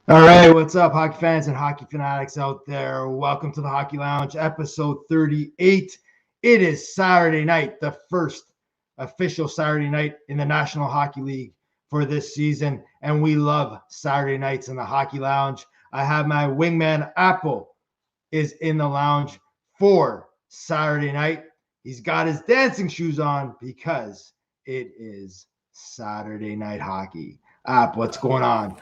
All right, what's up, hockey fans and hockey fanatics out there? Welcome to the Hockey Lounge, episode 38. It is Saturday night, the first official Saturday night in the National Hockey League for this season, and we love Saturday nights in the Hockey Lounge. I have my wingman, Apple, is in the lounge for Saturday night. He's got his dancing shoes on because it is Saturday night hockey. App, what's going on?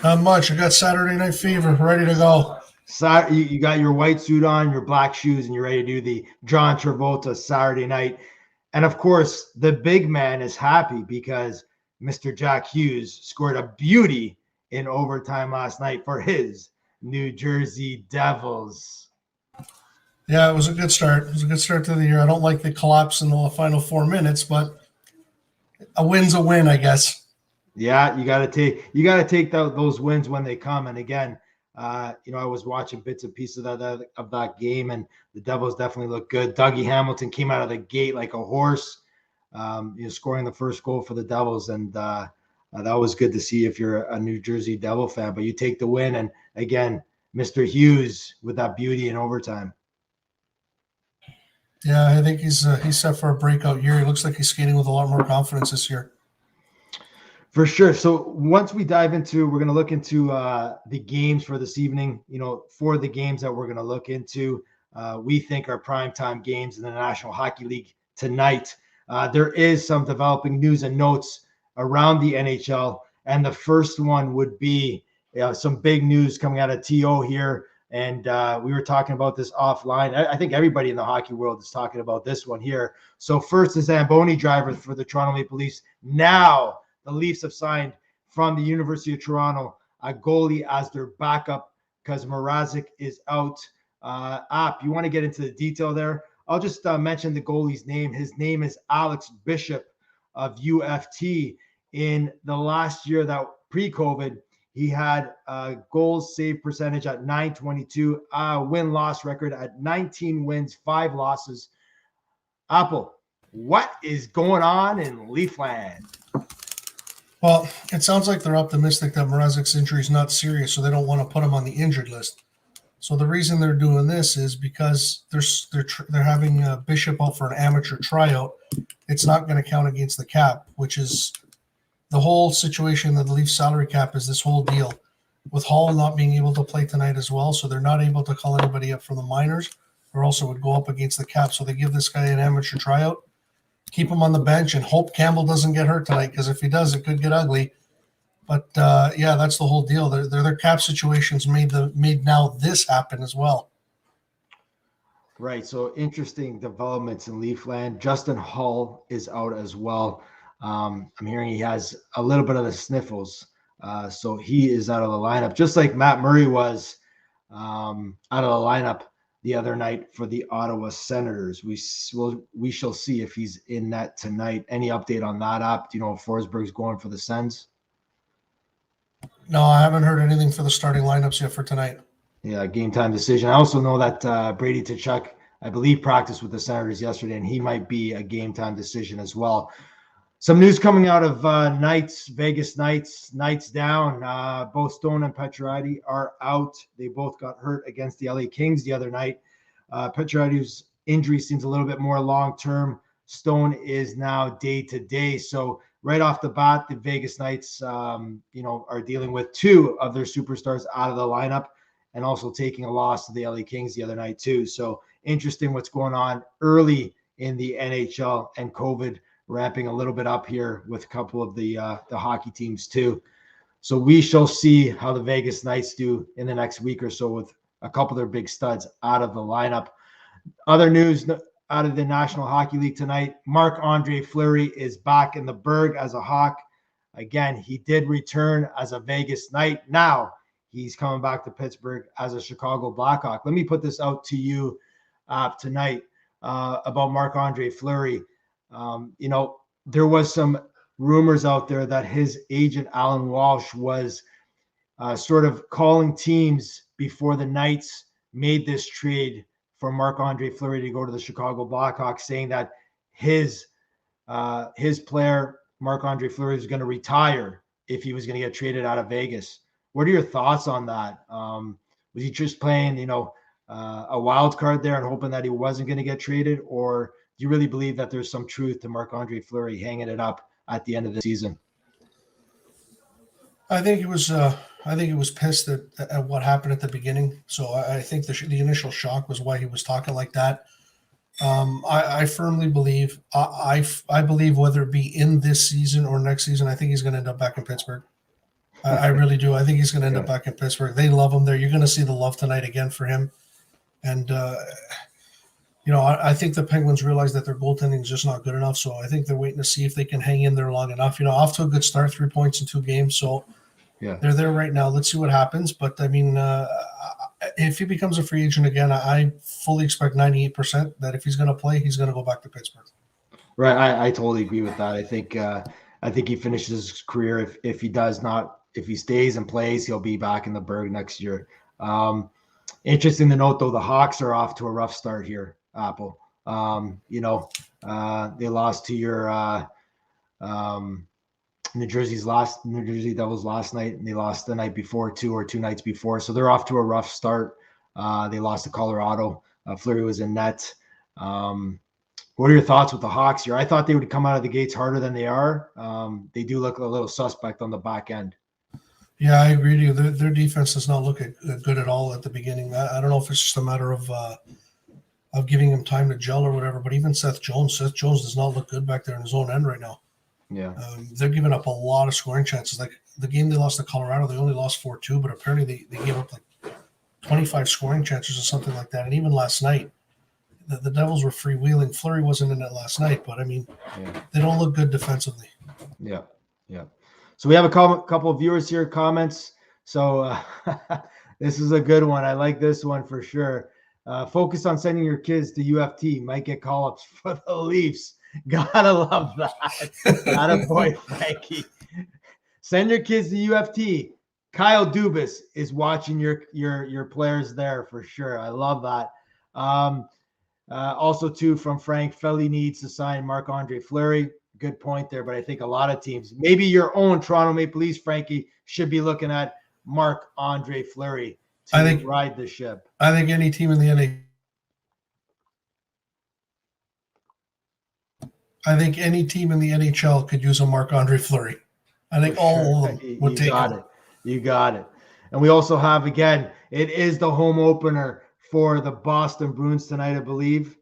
Not much. I got Saturday Night Fever ready to go. You got your white suit on, your black shoes, and you're ready to do the John Travolta Saturday night. And of course, the big man is happy because Mr. Jack Hughes scored a beauty in overtime last night for his New Jersey Devils. Yeah, it was a good start. It was a good start to the year. I don't like the collapse in the final 4 minutes, but a win's a win, I guess. Yeah, you got to take those wins when they come. And again, I was watching bits and pieces of that game, and the Devils definitely look good. Dougie Hamilton came out of the gate like a horse, scoring the first goal for the Devils, and that was good to see if you're a New Jersey Devil fan. But you take the win, and again, Mr. Hughes with that beauty in overtime. Yeah, I think he's set for a breakout year. He looks like he's skating with a lot more confidence this year. For sure. So once we dive into, we're going to look into the games for this evening. For the games that we're going to look into, we think are primetime games in the National Hockey League tonight. There is some developing news and notes around the NHL, and the first one would be some big news coming out of TO here. And we were talking about this offline. I think everybody in the hockey world is talking about this one here. So first, the Zamboni driver for the Toronto Maple Leafs. Now the Leafs have signed from the University of Toronto a goalie as their backup because Mrazek is out. App, you want to get into the detail there? I'll just mention the goalie's name. His name is Alex Bishop of UFT. In the last year, that pre-COVID, he had a goals save percentage at .922, win-loss record at 19 wins, 5 losses. Apple, what is going on in Leafland? Well, it sounds like they're optimistic that Mrazek's injury is not serious, so they don't want to put him on the injured list. So the reason they're doing this is because they're having Bishop out for an amateur tryout. It's not going to count against the cap, which is the whole situation of the Leafs salary cap is this whole deal with Hall not being able to play tonight as well. So they're not able to call anybody up from the minors, or also would go up against the cap. So they give this guy an amateur tryout, keep him on the bench, and hope Campbell doesn't get hurt tonight, because if he does, it could get ugly. But yeah, that's the whole deal. Their cap situations made now this happen as well. Right. So interesting developments in Leafland. Justin Hull is out as well. I'm hearing he has a little bit of the sniffles. So he is out of the lineup, just like Matt Murray was out of the lineup the other night for the Ottawa Senators. We shall see if he's in that tonight. Any update on that up? Do you know if Forsberg's going for the Sens? No, I haven't heard anything for the starting lineups yet for tonight. Yeah, game time decision. I also know that Brady Tkachuk, I believe, practiced with the Senators yesterday, and he might be a game time decision as well. Some news coming out of Vegas Knights down. Both Stone and Pacioretty are out. They both got hurt against the LA Kings the other night. Pacioretty's injury seems a little bit more long-term. Stone is now day-to-day. So right off the bat, the Vegas Knights, are dealing with 2 of their superstars out of the lineup and also taking a loss to the LA Kings the other night too. So interesting what's going on early in the NHL, and COVID ramping a little bit up here with a couple of the hockey teams too. So we shall see how the Vegas Knights do in the next week or so with a couple of their big studs out of the lineup. Other news out of the National Hockey League tonight. Marc-Andre Fleury is back in the Berg as a Hawk. Again, he did return as a Vegas Knight. Now he's coming back to Pittsburgh as a Chicago Blackhawk. Let me put this out to you tonight about Marc-Andre Fleury. There was some rumors out there that his agent, Alan Walsh, was sort of calling teams before the Knights made this trade for Marc-Andre Fleury to go to the Chicago Blackhawks, saying that his player, Marc-Andre Fleury, is going to retire if he was going to get traded out of Vegas. What are your thoughts on that? Was he just playing, a wild card there and hoping that he wasn't going to get traded? Or do you really believe that there's some truth to Marc-Andre Fleury hanging it up at the end of the season? I think it was pissed at what happened at the beginning. So I think the initial shock was why he was talking like that. I firmly believe, I believe whether it be in this season or next season, I think he's going to end up back in Pittsburgh. I really do. I think he's going to end up back in Pittsburgh. They love him there. You're going to see the love tonight again for him. And, I think the Penguins realize that their goaltending is just not good enough. So I think they're waiting to see if they can hang in there long enough. Off to a good start, 3 points in 2 games. So they're there right now. Let's see what happens. But, I mean, if he becomes a free agent again, I fully expect 98% that if he's going to play, he's going to go back to Pittsburgh. Right. I totally agree with that. I think he finishes his career. If he stays and plays, he'll be back in the Berg next year. Interesting to note, though, the Hawks are off to a rough start here, Apple. They lost to your New Jersey Devils last night, and they lost the night before, 2 nights before. So they're off to a rough start. They lost to Colorado. Fleury was in net. What are your thoughts with the Hawks here? I thought they would come out of the gates harder than they are. They do look a little suspect on the back end. Yeah, I agree with you. Their defense does not look good at all at the beginning. I don't know if it's just a matter of giving him time to gel or whatever, but even Seth Jones does not look good back there in his own end right now. Yeah. They're giving up a lot of scoring chances. Like the game they lost to Colorado, they only lost 4-2, but apparently they gave up like 25 scoring chances or something like that. And even last night, the Devils were freewheeling. Fleury wasn't in it last night, but I mean, they don't look good defensively. Yeah. So we have a couple of viewers here, comments. So this is a good one. I like this one for sure. Focus on sending your kids to UFT. Might get call-ups for the Leafs. Gotta love that. Attaboy, Frankie. Send your kids to UFT. Kyle Dubas is watching your players there for sure. I love that. Also, too, from Frank, Felly needs to sign Marc-Andre Fleury. Good point there, but I think a lot of teams, maybe your own Toronto Maple Leafs, Frankie, should be looking at Marc-Andre Fleury to ride the ship. I think any team in the NHL. I think any team in the NHL could use a Marc-Andre Fleury. I think all of them would take it. You got it. And we also have, again, it is the home opener for the Boston Bruins tonight, I believe.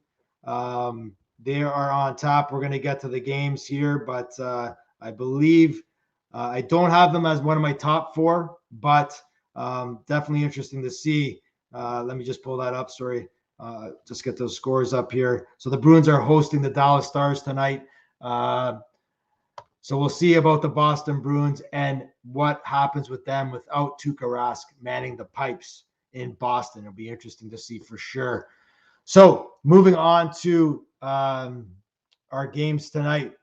They are on top. We're going to get to the games here, but I believe I don't have them as one of my top 4, but definitely interesting to see. Let me just pull that up. Sorry. Just get those scores up here. So the Bruins are hosting the Dallas Stars tonight. So we'll see about the Boston Bruins and what happens with them without Tuukka Rask manning the pipes in Boston. It'll be interesting to see for sure. So moving on to our games tonight.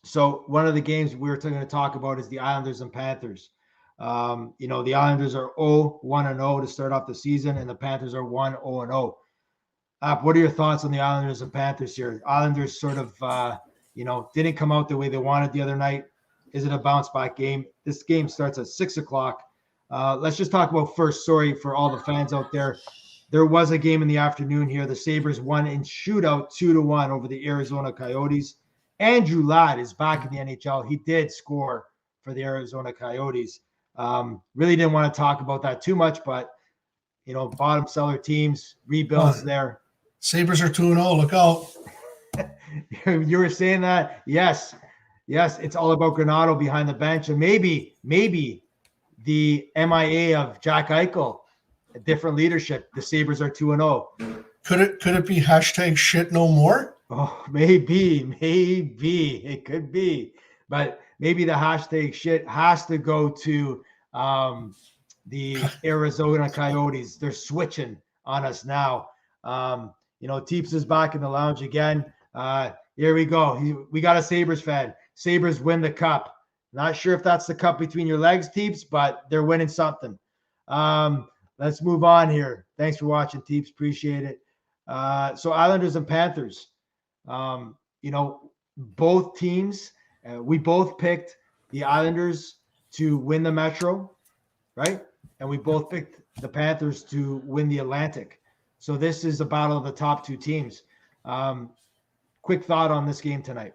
So one of the games we're going to talk about is the Islanders and Panthers. The Islanders are 1-0 to start off the season, and the Panthers are 1-0. What are your thoughts on the Islanders and Panthers here? Islanders sort of, didn't come out the way they wanted the other night. Is it a bounce back game? This game starts at 6:00. Let's just talk about first. Sorry for all the fans out there. There was a game in the afternoon here. The Sabres won in shootout 2-1 over the Arizona Coyotes. Andrew Ladd is back in the NHL. He did score for the Arizona Coyotes. Really didn't want to talk about that too much, but bottom seller teams, rebuilds there. Sabres are 2-0. Look out. You were saying that? Yes. It's all about Granato behind the bench, and maybe the MIA of Jack Eichel, a different leadership. The Sabres are 2-0. Could it be hashtag shit no more? Oh, maybe it could be, but maybe the hashtag shit has to go to the Arizona Coyotes. They're switching on us now. Teeps is back in the lounge again. Here we go. We got a Sabres fan. Sabres win the cup. Not sure if that's the cup between your legs, Teeps, but they're winning something. Let's move on here. Thanks for watching, Teeps. Appreciate it. So Islanders and Panthers. Both teams, we both picked the Islanders to win the Metro, right? And we both picked the Panthers to win the Atlantic. So this is a battle of the top two teams. Quick thought on this game tonight.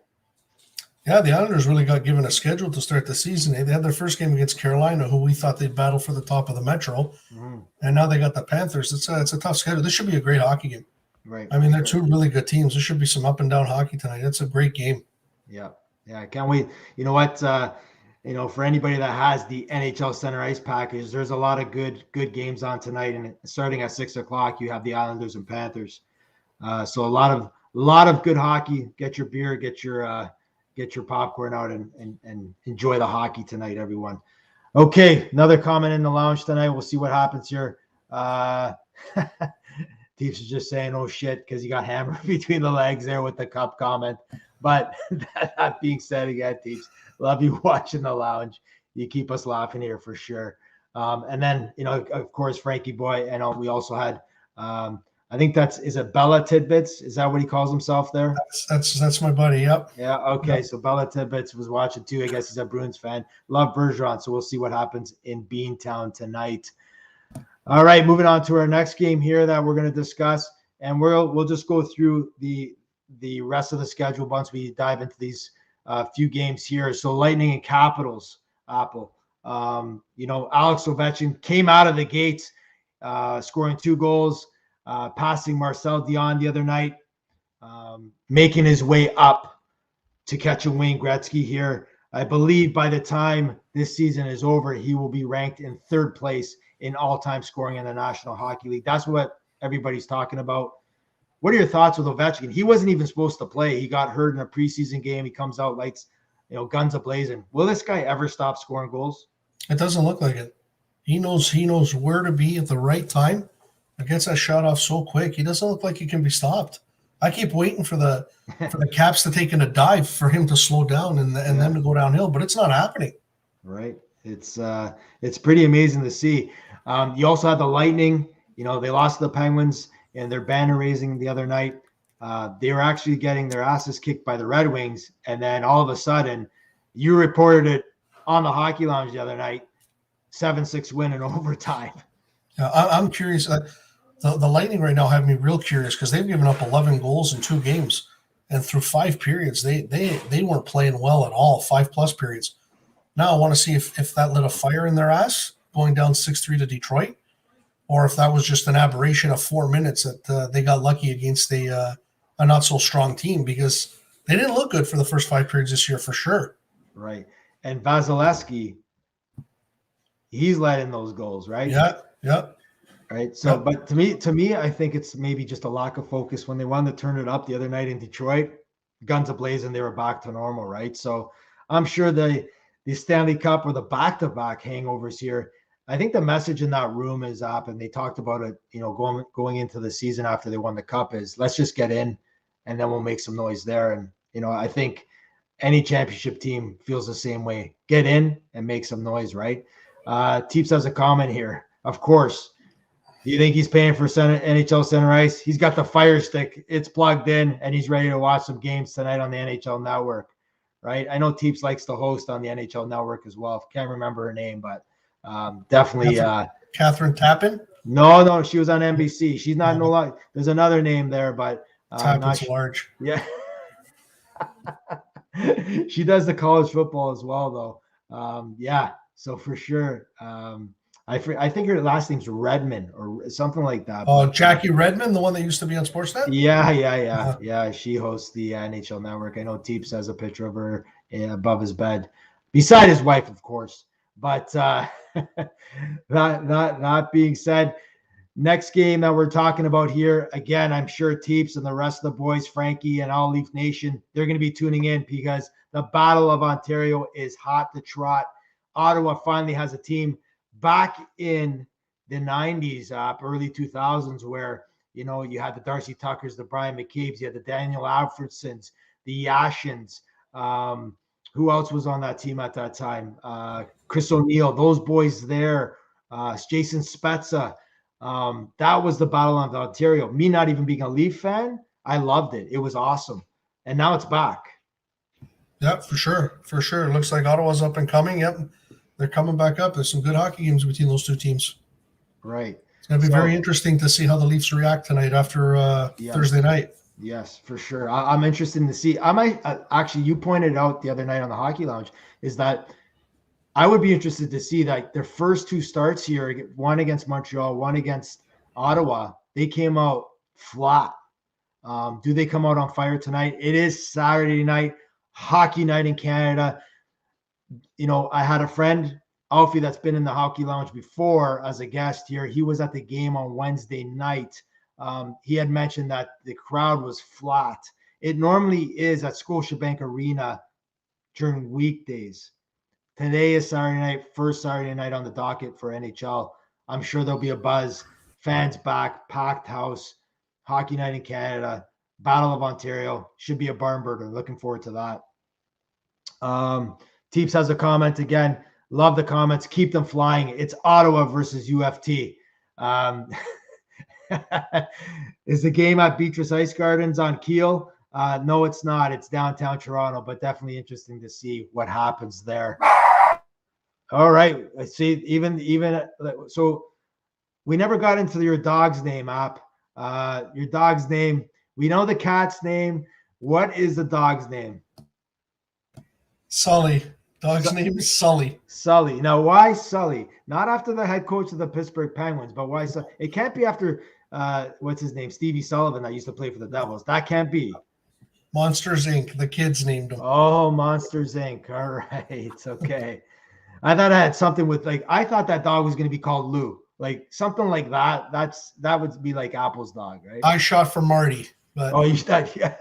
Yeah, the Islanders really got given a schedule to start the season. They had their first game against Carolina, who we thought they'd battle for the top of the Metro. Mm-hmm. And now they got the Panthers. It's a tough schedule. This should be a great hockey game. Right. I mean, they're two really good teams. There should be some up and down hockey tonight. It's a great game. Yeah. I can't wait. You know what? For anybody that has the NHL Center Ice package, there's a lot of good games on tonight. And starting at 6:00, you have the Islanders and Panthers. So a lot of good hockey. Get your beer, get your popcorn out, and enjoy the hockey tonight, everyone. Okay, another comment in the lounge tonight. We'll see what happens here. Teeps is just saying, oh shit, because he got hammered between the legs there with the cup comment. But that being said, again, Teeps, love you watching the lounge. You keep us laughing here for sure. And then, of course, Frankie Boy. And we also had, I think is it Bella Tidbits? Is that what he calls himself there? That's my buddy. Yep. Yeah. Okay. Yep. So Bella Tidbits was watching too. I guess he's a Bruins fan. Love Bergeron. So we'll see what happens in Beantown tonight. All right, moving on to our next game here that we're going to discuss, and we'll just go through the rest of the schedule once we dive into these few games here. So Lightning and Capitals, Apple. Alex Ovechkin came out of the gates, scoring 2 goals, passing Marcel Dion the other night, making his way up to catch a Wayne Gretzky here. I believe by the time this season is over, he will be ranked in 3rd place in all-time scoring in the National Hockey League. That's what everybody's talking about. What are your thoughts with Ovechkin? He wasn't even supposed to play. He got hurt in a preseason game. He comes out, lights, guns a-blazing. Will this guy ever stop scoring goals? It doesn't look like it. He knows where to be at the right time. It gets that shot off so quick. He doesn't look like he can be stopped. I keep waiting for the Caps to take in a dive for him to slow down and them to go downhill, but it's not happening. Right. It's pretty amazing to see. You also had the Lightning. They lost to the Penguins in their banner raising the other night. They were actually getting their asses kicked by the Red Wings, and then all of a sudden, you reported it on the Hockey Lounge the other night, 7-6 win in overtime. Yeah, I'm curious. The Lightning right now have me real curious because they've given up 11 goals in 2 games, and through 5 periods, they weren't playing well at all. 5+ periods. Now I want to see if that lit a fire in their ass going down 6-3 to Detroit, or if that was just an aberration of 4 minutes that they got lucky against a not so strong team, because they didn't look good for the first 5 periods this year for sure. Right. And Vasilevsky, he's letting those goals, right? Yeah. Right. So, but to me, I think it's maybe just a lack of focus. When they wanted to turn it up the other night in Detroit, guns a-blazing, they were back to normal, right? So I'm sure the Stanley Cup or the back-to-back hangovers here, I think the message in that room is up, and they talked about it, going into the season after they won the cup, is let's just get in and then we'll make some noise there. And, I think any championship team feels the same way. Get in and make some noise, right? Teeps has a comment here. Of course. Do you think he's paying for NHL Center Ice? He's got the Fire Stick. It's plugged in, and he's ready to watch some games tonight on the NHL Network, right? I know Teeps likes to host on the NHL Network as well. Can't remember her name, but definitely. Catherine Tappan? No, she was on NBC. She's not no longer. There's another name there, but Tappan's large. Yeah. She does the college football as well, though. Yeah, so for sure. I think her last name's Redmond or something like that. Oh, Jackie Redmond, the one that used to be on Sportsnet? Yeah. Yeah, she hosts the NHL Network. I know Teeps has a picture of her above his bed, beside his wife, of course. But that being said, Next game that we're talking about here, again, I'm sure Teeps and the rest of the boys, Frankie and All Leaf Nation, they're going to be tuning in because the Battle of Ontario is hot to trot. Ottawa finally has a team back in the 90s, early 2000s, where, you had the Darcy Tuckers, the Brian McCabe's, you had the Daniel Alfredsons, the Yashins. Who else was on that team at that time? Chris O'Neill, those boys there, Jason Spezza. That was the Battle of Ontario. Me not even being a Leaf fan, I loved it. It was awesome. And now it's back. Yeah, for sure. For sure. It looks like Ottawa's up and coming. Yep. They're coming back up. There's some good hockey games between those two teams. Right. It's going to be very interesting to see how the Leafs react tonight after Thursday night. Yes, for sure. I'm interested to see. I might actually, you pointed out the other night on the Hockey Lounge, is that I would be interested to see that their first two starts here, one against Montreal, one against Ottawa, they came out flat. Do they come out on fire tonight? It is Saturday night, hockey night in Canada. I had a friend, Alfie, that's been in the Hockey Lounge before as a guest here. He was at the game on Wednesday night. He had mentioned that the crowd was flat. It normally is at Scotiabank Arena during weekdays. Today is Saturday night, first Saturday night on the docket for NHL. I'm sure there'll be a buzz. Fans back, packed house, hockey night in Canada, Battle of Ontario. Should be a barn burner. Looking forward to that. Teeps has a comment again. Love the comments. Keep them flying. It's Ottawa versus UFT. Is the game at Beatrice Ice Gardens on Kiel? No, it's not. It's downtown Toronto, but definitely interesting to see what happens there. All right. I see. Even so, we never got into your dog's name, App. Your dog's name. We know the cat's name. What is the dog's name? Sully. Dog's name is Sully. Sully. Now, why Sully? Not after the head coach of the Pittsburgh Penguins, but why Sully? It can't be after what's his name? Stevie Sullivan that used to play for the Devils. That can't be. Monsters Inc. The kids named him. Oh, Monsters Inc. All right. Okay. I thought I had something with I thought that dog was going to be called Lou. Like something like that. That would be like Apple's dog, right? I shot for Marty, but you shot. Yeah.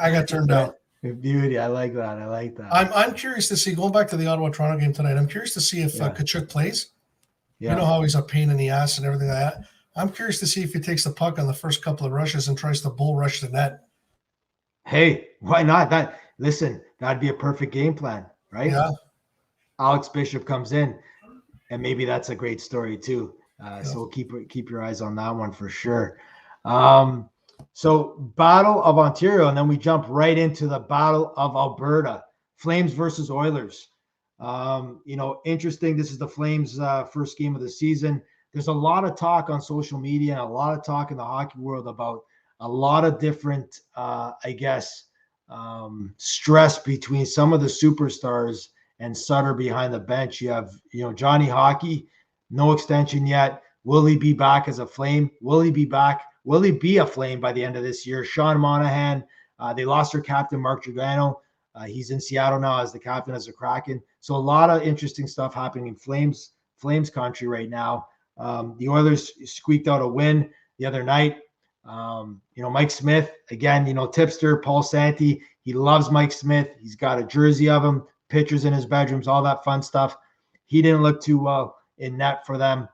I got turned out. Beauty. I like that. I'm curious to see, going back to the Ottawa-Toronto game tonight, I'm curious to see if Tkachuk plays. Yeah. You know how he's a pain in the ass and everything like that. I'm curious to see if he takes the puck on the first couple of rushes and tries to bull rush the net. Hey, why not? That'd be a perfect game plan, right? Yeah. Alex Bishop comes in, and maybe that's a great story too. So keep your eyes on that one for sure. So Battle of Ontario, and then we jump right into the Battle of Alberta. Flames versus Oilers. Interesting. This is the Flames' first game of the season. There's a lot of talk on social media and a lot of talk in the hockey world about a lot of different, stress between some of the superstars and Sutter behind the bench. You have, Johnny Hockey, no extension yet. Will he be back as a Flame? Will he be back? Will he be a Flame by the end of this year? Sean Monahan, they lost their captain, Mark Giordano. He's in Seattle now as the captain as a Kraken. So a lot of interesting stuff happening in Flames country right now. The Oilers squeaked out a win the other night. Mike Smith, again, tipster, Paul Santi, he loves Mike Smith. He's got a jersey of him, pictures in his bedrooms, all that fun stuff. He didn't look too well in net for them.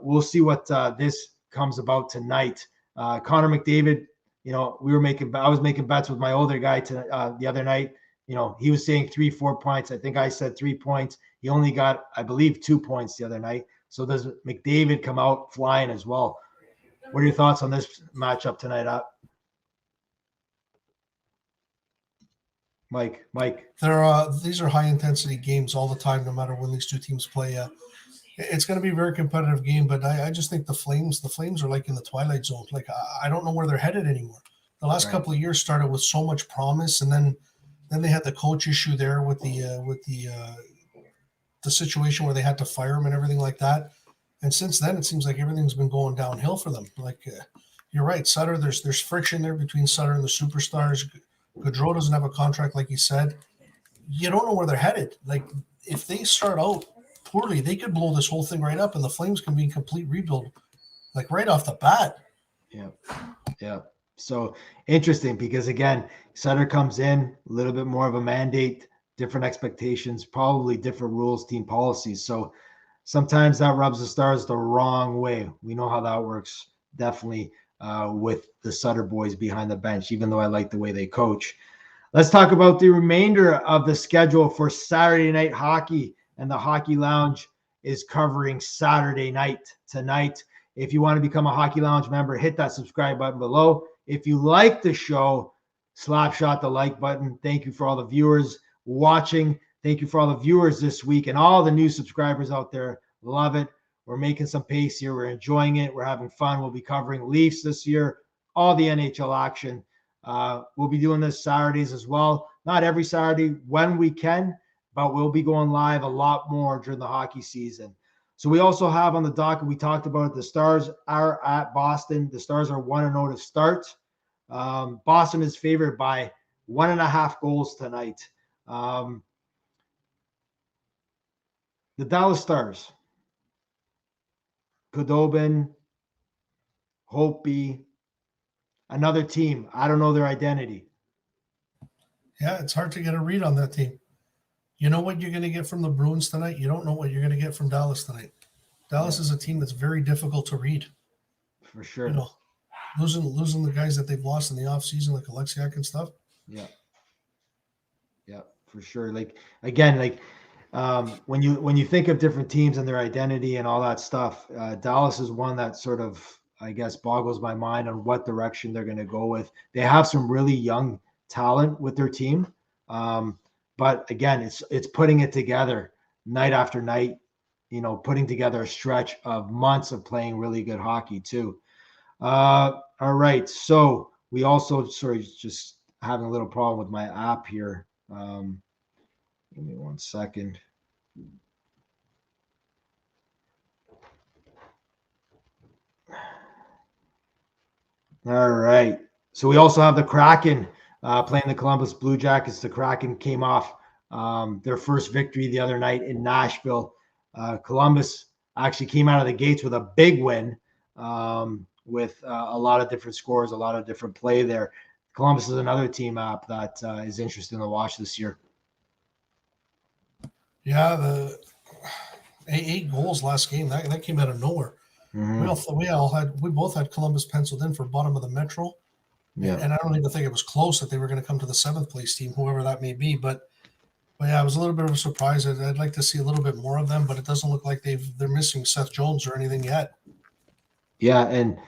We'll see what this comes about tonight. Connor McDavid, I was making bets with my older guy the other night. He was saying 3-4 points. I think I said 3 points. He only got, I believe, 2 points the other night. So does McDavid come out flying as well? What are your thoughts on this matchup tonight, Up? Mike. These are high intensity games all the time, no matter when these two teams play. It's going to be a very competitive game, but I just think the Flames are like in the twilight zone. Like I don't know where they're headed anymore. The last couple of years started with so much promise, and then they had the coach issue there with the situation where they had to fire him and everything like that. And since then, it seems like everything's been going downhill for them. Like you're right, Sutter. There's friction there between Sutter and the superstars. Gaudreau doesn't have a contract, like you said. You don't know where they're headed. Like if they start out poorly, they could blow this whole thing right up, and the Flames can be in complete rebuild like right off the bat. Yeah. Yeah. So interesting because again, Sutter comes in a little bit more of a mandate, different expectations, probably different rules, team policies. So sometimes that rubs the Stars the wrong way. We know how that works. Definitely with the Sutter boys behind the bench, even though I like the way they coach. Let's talk about the remainder of the schedule for Saturday night hockey, and the Hockey Lounge is covering Saturday night tonight. If you want to become a Hockey Lounge member, hit that subscribe button below. If you like the show, slap shot the like button. Thank you for all the viewers watching. Thank you for all the viewers this week and all the new subscribers out there. Love it. We're making some pace here. We're enjoying it. We're having fun. We'll be covering Leafs this year, all the NHL action. We'll be doing this Saturdays as well. Not every Saturday when we can, but we'll be going live a lot more during the hockey season. So we also have on the docket, we talked about it, the Stars are at Boston. The Stars are 1-0 to start. Boston is favored by 1.5 goals tonight. The Dallas Stars, Khudobin, Holtby, another team. I don't know their identity. Yeah, it's hard to get a read on that team. You know what you're going to get from the Bruins tonight? You don't know what you're going to get from Dallas tonight. Dallas is a team that's very difficult to read. For sure. You know, losing the guys that they've lost in the offseason, like Alexiak and stuff. Yeah. Yeah, for sure. Like, again, like when you think of different teams and their identity and all that stuff, Dallas is one that sort of, I guess, boggles my mind on what direction they're going to go with. They have some really young talent with their team. But again, it's putting it together night after night, putting together a stretch of months of playing really good hockey too. All right. So we also, just having a little problem with my app here. Give me 1 second. All right. So we also have the Kraken playing the Columbus Blue Jackets. The Kraken came off their first victory the other night in Nashville. Columbus actually came out of the gates with a big win with a lot of different scores, a lot of different play there. Columbus is another team app that is interesting to watch this year. Yeah, the 8 goals last game, that came out of nowhere. Mm-hmm. We both had Columbus penciled in for bottom of the Metro. Yeah. And I don't even think it was close that they were going to come to the 7th place team, whoever that may be. But yeah, it was a little bit of a surprise. I'd like to see a little bit more of them, but it doesn't look like they're missing Seth Jones or anything yet. Yeah, and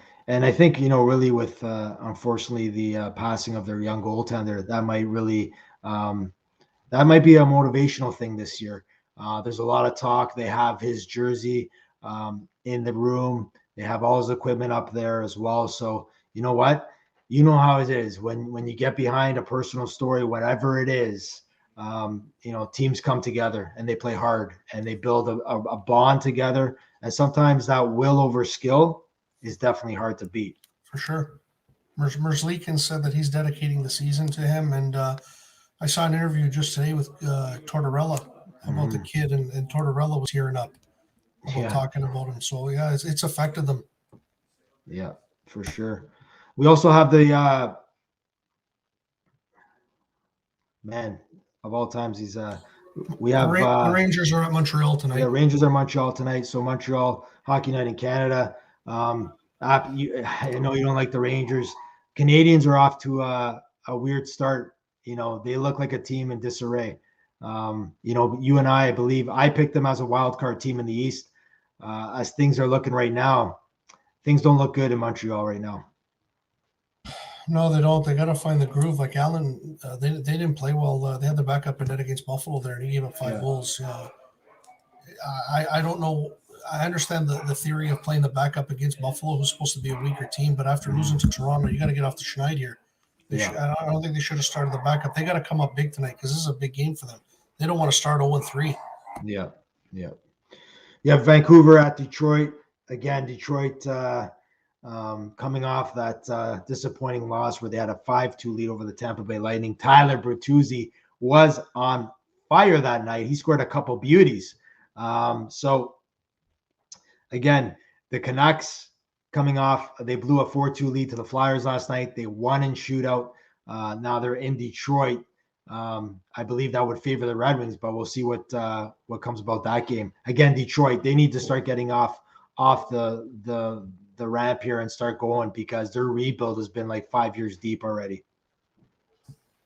I think, really with unfortunately the passing of their young goaltender, that might really that might be a motivational thing this year. There's a lot of talk. They have his jersey in the room. They have all his equipment up there as well. So you know what? You know how it is when you get behind a personal story, whatever it is, teams come together and they play hard and they build a bond together. And sometimes that will over skill is definitely hard to beat. For sure. Merzlikins said that he's dedicating the season to him. And I saw an interview just today with Tortorella about the kid, and Tortorella was tearing up about talking about him. So, yeah, it's affected them. Yeah, for sure. We also have the man of all times. We have the Rangers are at Montreal tonight. Yeah, Rangers are Montreal tonight. So Montreal Hockey Night in Canada. I know you don't like the Rangers. Canadians are off to a weird start. They look like a team in disarray. You and I believe I picked them as a wild card team in the East. As things are looking right now, things don't look good in Montreal right now. No, they don't. They got to find the groove. Like Allen, they didn't play well. They had the backup in net against Buffalo there, and he gave up 5 goals. I don't know. I understand the theory of playing the backup against Buffalo, who's supposed to be a weaker team, but after losing to Toronto, you got to get off the schneid here. I don't think they should have started the backup. They got to come up big tonight because this is a big game for them. They don't want to start 0-3. Yeah. You have Vancouver at Detroit. Again, Detroit coming off that disappointing loss where they had a 5-2 lead over the Tampa Bay Lightning. Tyler Bertuzzi was on fire that night. He scored a couple beauties. So, again, the Canucks coming off, they blew a 4-2 lead to the Flyers last night. They won in shootout. Now they're in Detroit. I believe that would favor the Red Wings, but we'll see what comes about that game. Again, Detroit, they need to start getting off the ramp here and start going, because their rebuild has been like 5 years deep already.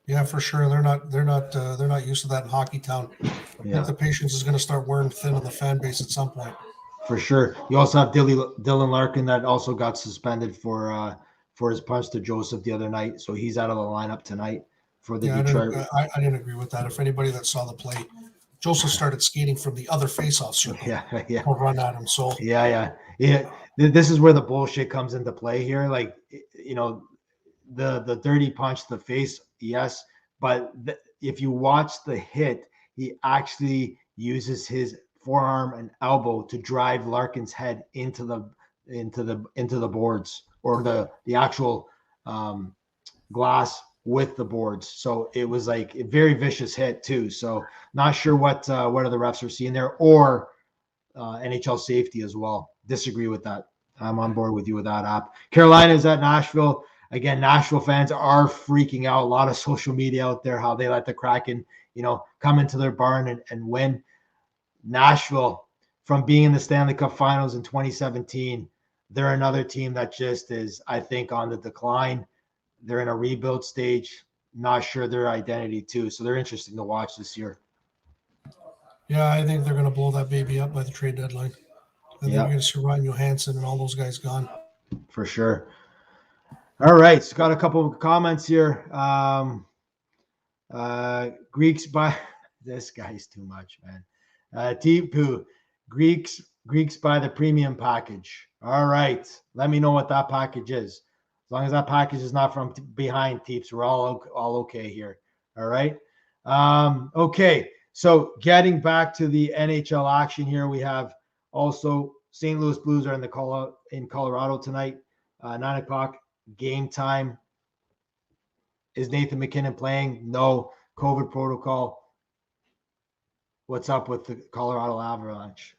Yeah, for sure. They're not used to that in Hockey Town. I think the patience is going to start wearing thin on the fan base at some point. For sure. You also have Dylan Larkin that also got suspended for his punch to Joseph the other night, so he's out of the lineup tonight for the Detroit. I didn't agree with that. If anybody that saw the play, Joseph started skating from the other face-off circle. Yeah. Or run at him. So yeah. This is where the bullshit comes into play here. Like, the dirty punch to the face, yes, but if you watch the hit, he actually uses his forearm and elbow to drive Larkin's head into the boards, or the actual glass with the boards. So it was like a very vicious hit too. So not sure what other refs are seeing there, or NHL safety as well. Disagree with that. I'm on board with you with that app. Carolina is at Nashville. Again, Nashville fans are freaking out. A lot of social media out there, how they let the Kraken, come into their barn and win. Nashville, from being in the Stanley Cup Finals in 2017, they're another team that just is, I think, on the decline. They're in a rebuild stage. Not sure their identity too. So they're interesting to watch this year. Yeah, I think they're going to blow that baby up by the trade deadline. I think you're going to see Ryan Johansson and all those guys gone. For sure. All right. So got a couple of comments here. Greeks by this guy's too much, man. Tipu, Greeks buy the premium package. All right. Let me know what that package is. As long as that package is not from behind, Teeps, we're all okay here. All right. Okay. So getting back to the NHL action here, we have also St. Louis Blues are in Colorado tonight, 9:00 game time. Is Nathan McKinnon playing? No. COVID protocol. What's up with the Colorado Avalanche?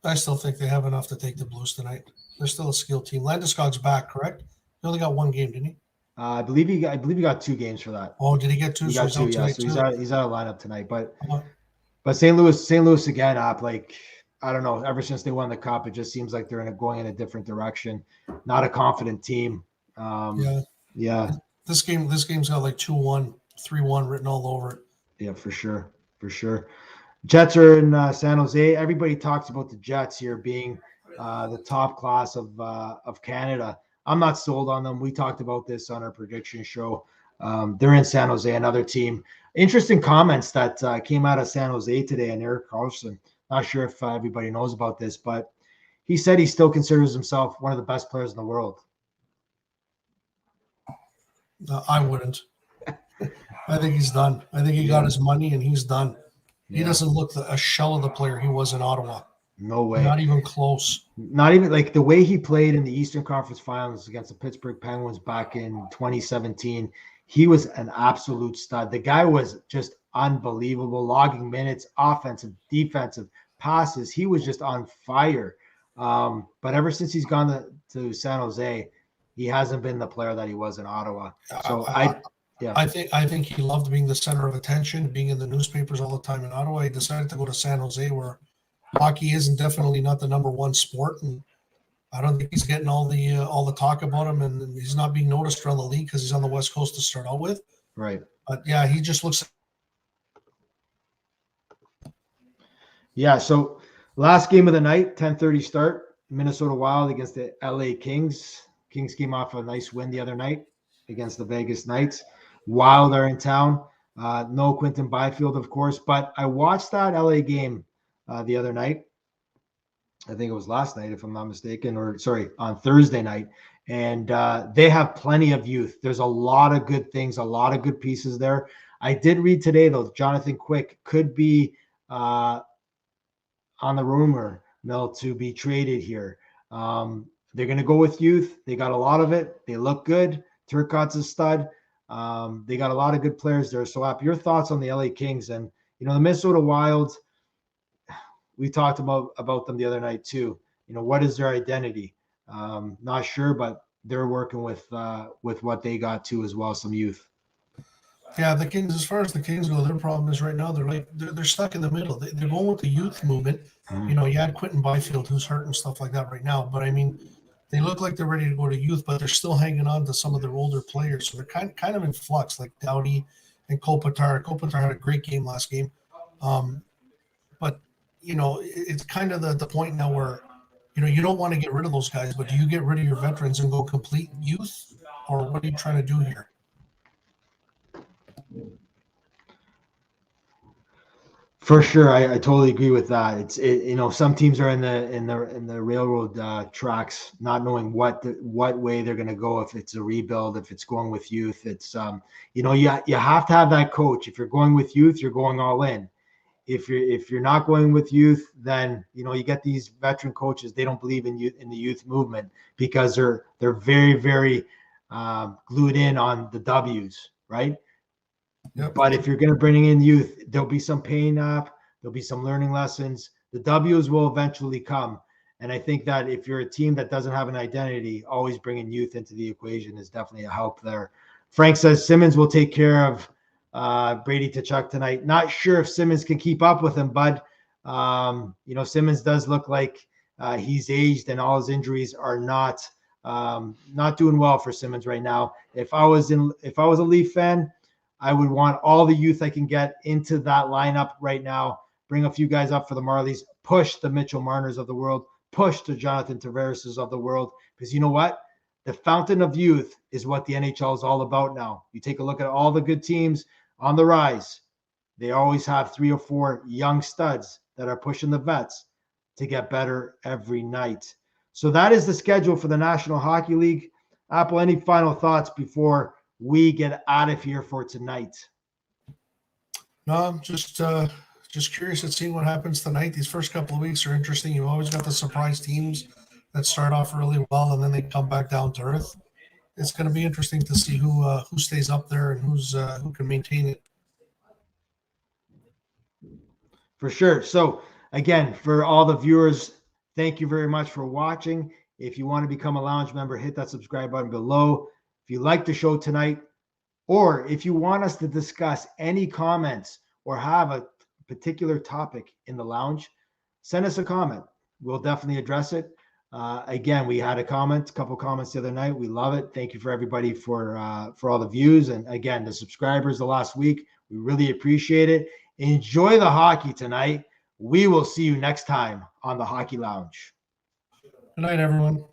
I still think they have enough to take the Blues tonight. They're still a skilled team. Landeskog's back, correct? He only got one game, didn't he? I believe he got 2 games for that. Oh, did he get 2? He got 2. Yeah, so he's out of lineup tonight. But St. Louis again, like, I don't know. Ever since they won the cup, it just seems like they're going in a different direction. Not a confident team. Yeah. This game's got like 2-1, 3-1 written all over it. Yeah, for sure. Jets are in San Jose. Everybody talks about the Jets here being the top class of Canada. I'm not sold on them. We talked about this on our prediction show. They're in San Jose, another team. Interesting comments that came out of San Jose today, and Erik Karlsson. Not sure if everybody knows about this, but he said he still considers himself one of the best players in the world. I wouldn't. I think he's done. I think he got his money and he's done. He doesn't look a shell of the player he was in Ottawa. No way. Not even close. Not even like the way he played in the Eastern Conference Finals against the Pittsburgh Penguins back in 2017. He was an absolute stud. The guy was just unbelievable, logging minutes, offensive, defensive passes. He was just on fire. But ever since he's gone to San Jose, he hasn't been the player that he was in Ottawa. So I think he loved being the center of attention, being in the newspapers all the time in Ottawa. He decided to go to San Jose, where hockey isn't definitely not the number one sport, and I don't think he's getting all the talk about him, and he's not being noticed around the league because he's on the West Coast to start out with. Right. But yeah, he just looks. Yeah. So last game of the night, 10:30 start. Minnesota Wild against the LA Kings. Kings came off a nice win the other night against the Vegas Knights. Wild are in town. No Quinton Byfield, of course, but I watched that LA game the other night. I think it was last night, if I'm not mistaken, or sorry, on Thursday night. And they have plenty of youth. There's a lot of good things, a lot of good pieces there. I did read today, though, Jonathan Quick could be on the rumor mill to be traded here. They're going to go with youth. They got a lot of it. They look good. Turcotte's a stud. They got a lot of good players there. So, App, your thoughts on the LA Kings and, the Minnesota Wild? We talked about them the other night too. What is their identity? Not sure, but they're working with what they got too as well, some youth. Yeah, the Kings. As far as the Kings go, their problem is right now they're stuck in the middle. They're going with the youth movement. You know, you had Quentin Byfield who's hurt and stuff like that right now, but I mean, they look like they're ready to go to youth, but they're still hanging on to some of their older players. So they're kind of in flux, like Doughty and Kopitar. Kopitar had a great game last game. But, you know, it's kind of the point now where, you know, you don't want to get rid of those guys, but do you get rid of your veterans and go complete youth? Or what are you trying to do here? For sure, I totally agree with that. You know, some teams are in the railroad tracks, not knowing what way they're going to go. If it's a rebuild, if it's going with youth, it's you know, you have to have that coach. If you're going with youth, you're going all in. If you're not going with youth, then you know you get these veteran coaches. They don't believe in the youth movement because they're very very glued in on the W's, right? Yep. But if you're going to bring in youth, there'll be some pain up, there'll be some learning lessons. The W's will eventually come. And I think that if you're a team that doesn't have an identity, always bringing youth into the equation is definitely a help there. Frank says Simmons will take care of Brady Tkachuk tonight. Not sure if Simmons can keep up with him, but you know, Simmons does look like he's aged and all his injuries are not doing well for Simmons right now. If I was a Leaf fan, I would want all the youth I can get into that lineup right now. Bring a few guys up for the Marlies, push the Mitchell Marners of the world, push the Jonathan Tavares of the world. Because you know what? The fountain of youth is what the NHL is all about now. You take a look at all the good teams on the rise. They always have 3 or 4 young studs that are pushing the vets to get better every night. So that is the schedule for the National Hockey League. Apple, any final thoughts before we get out of here for tonight? No, I'm just curious at seeing what happens tonight. These first couple of weeks are interesting. You've always got the surprise teams that start off really well and then they come back down to earth. It's going to be interesting to see who stays up there and who can maintain it. For sure. So again, for all the viewers, thank you very much for watching. If you want to become a lounge member, hit that subscribe button below. If you like the show tonight, or if you want us to discuss any comments or have a particular topic in the lounge, send us a comment. We'll definitely address it. Again, we had a couple comments the other night. We love it. Thank you for everybody for all the views. And again, the subscribers the last week, we really appreciate it. Enjoy the hockey tonight. We will see you next time on the Hockey Lounge. Good night, everyone.